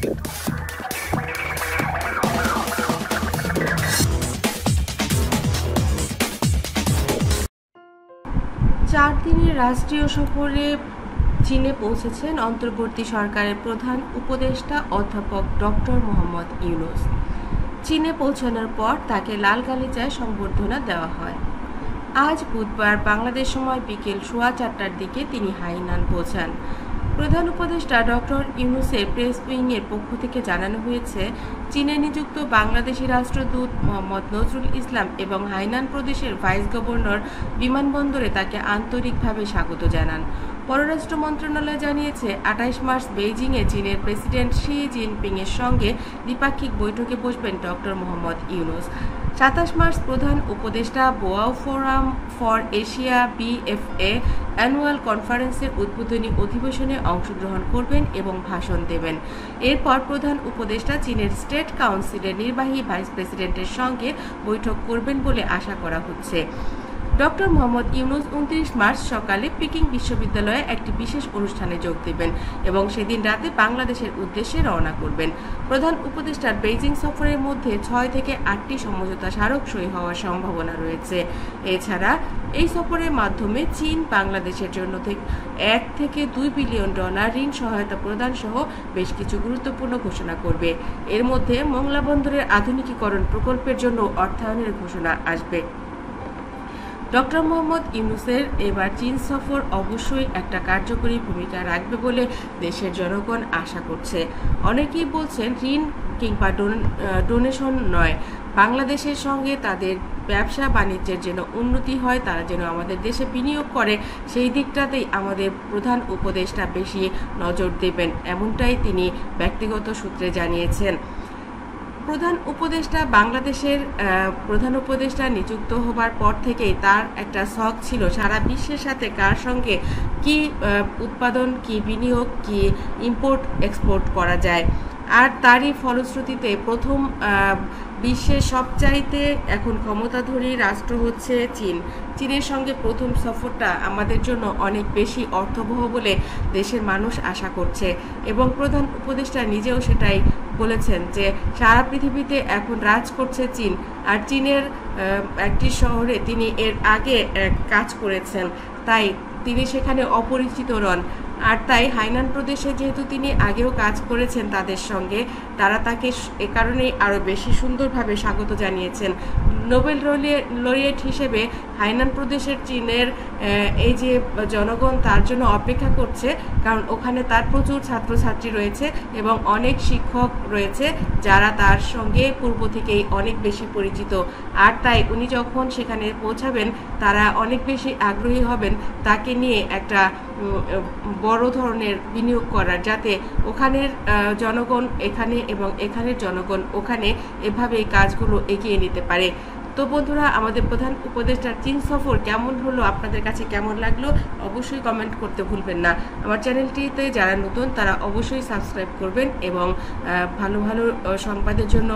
চার দিনের রাষ্ট্রীয় সফরে চীনে পৌঁছেছেন অন্তর্বর্তী সরকারের প্রধান উপদেষ্টা অধ্যাপক ডক্টর মোহাম্মদ ইউনূস। চীনে পৌঁছানোর পর তাকে লাল গালিচায় সংবর্ধনা দেওয়া হয়। আজ বুধবার বাংলাদেশ সময় বিকেল 4:15টার দিকে তিনি হাইনান পৌঁছান। প্রধান উপদেষ্টা ডক্টর ইউনূসের প্রেস উইংয়ের পক্ষ থেকে জানানো হয়েছে, চীনে নিযুক্ত বাংলাদেশি রাষ্ট্রদূত মোহাম্মদ নজরুল ইসলাম এবং হাইনান প্রদেশের ভাইস গভর্নর বিমানবন্দরে তাকে আন্তরিকভাবে স্বাগত জানান। পররাষ্ট্র মন্ত্রণালয় জানিয়েছে, 28 মার্চ বেইজিংয়ে চীনের প্রেসিডেন্ট শি জিনপিংয়ের সঙ্গে দ্বিপাক্ষিক বৈঠকে বসবেন ডক্টর মোহাম্মদ ইউনূস। 27 মার্চ প্রধান উপদেষ্টা Boao forum for Asia BFA annual কনফারেন্সের উদ্বোধনী অধিবেশনে অংশগ্রহণ করবেন এবং ভাষণ দেবেন। এরপর প্রধান উপদেষ্টা চীনের স্টেট কাউন্সিলের নির্বাহী ভাইস প্রেসিডেন্টের সঙ্গে বৈঠক করবেন বলে আশা করা হচ্ছে। ডক্টর মোহাম্মদ ইউনূস 29 মার্চ সকালে পিকিং বিশ্ববিদ্যালয়ে একটি বিশেষ অনুষ্ঠানে যোগ দেবেন এবং সেদিন রাতে বাংলাদেশের উদ্দেশ্যে রওনা করবেন। প্রধান উপদেষ্টার বেইজিং সফরের মধ্যে 6 থেকে 8টি সমঝোতা স্মারক সই হওয়ার সম্ভাবনা রয়েছে। এছাড়া এই সফরের মাধ্যমে চীন বাংলাদেশের জন্য $1 থেকে $2 বিলিয়ন ঋণ সহায়তা প্রদান সহ বেশ কিছু গুরুত্বপূর্ণ ঘোষণা করবে। এর মধ্যে মোংলা বন্দরের আধুনিকীকরণ প্রকল্পের জন্য অর্থায়নের ঘোষণা আসবে। ডক্টর মোহাম্মদ ইউনূসের এবার চীন সফর অবশ্যই একটা কার্যকরী ভূমিকা রাখবে বলে দেশের জনগণ আশা করছে। অনেকেই বলছেন, ঋণ কিংবা ডোনেশন নয়, বাংলাদেশের সঙ্গে তাদের ব্যবসা বাণিজ্যের যেন উন্নতি হয়, তারা যেন আমাদের দেশে বিনিয়োগ করে, সেই দিকটাতেই আমাদের প্রধান উপদেষ্টা বেশি নজর দেবেন, এমনটাই তিনি ব্যক্তিগত সূত্রে জানিয়েছেন। প্রধান উপদেষ্টা বাংলাদেশের প্রধান উপদেষ্টা নিযুক্ত হবার পর থেকেই তার একটা শখ ছিল সারা বিশ্বের সাথে কার সঙ্গে কি উৎপাদন, কি বিনিয়োগ, কি ইম্পোর্ট এক্সপোর্ট করা যায়। আর তারই ফলশ্রুতিতে প্রথম বিশ্বের সবচাইতে এখন ক্ষমতাধরী রাষ্ট্র হচ্ছে চীন। চীনের সঙ্গে প্রথম সফরটা আমাদের জন্য অনেক বেশি অর্থবহ বলে দেশের মানুষ আশা করছে এবং প্রধান উপদেষ্টা নিজেও সেটাই বলেছেন যে সারা পৃথিবীতে এখন রাজ করছে চীন। আর চীনের একটি শহরে তিনি এর আগে কাজ করেছেন, তাই তিনি সেখানে অপরিচিত নন। আর তাই হাইনান প্রদেশে যেহেতু তিনি আগেও কাজ করেছেন তাদের সঙ্গে, তারা তাকে এ কারণেই আরও বেশি সুন্দরভাবে স্বাগত জানিয়েছেন। নোবেল লরিয়েট হিসেবে হাইনান প্রদেশের চীনের এই যে জনগণ তার জন্য অপেক্ষা করছে, কারণ ওখানে তার প্রচুর ছাত্রছাত্রী রয়েছে এবং অনেক শিক্ষক রয়েছে যারা তার সঙ্গে পূর্ব থেকেই অনেক বেশি পরিচিত। আর তাই উনি যখন সেখানে পৌঁছাবেন তারা অনেক বেশি আগ্রহী হবেন তাকে নিয়ে একটা বড় ধরনের বিনিয়োগ করার, যাতে ওখানের জনগণ এখানে এবং এখানের জনগণ ওখানে এভাবেই কাজগুলো এগিয়ে নিতে পারে। তো বন্ধুরা, আমাদের প্রধান উপদেষ্টার চীন সফর কেমন হলো, আপনাদের কাছে কেমন লাগলো অবশ্যই কমেন্ট করতে ভুলবেন না। আমার চ্যানেলটিতে যারা নতুন তারা অবশ্যই সাবস্ক্রাইব করবেন এবং ভালো ভালো সংবাদের জন্য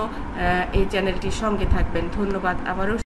এই চ্যানেলটির সঙ্গে থাকবেন। ধন্যবাদ আবারও।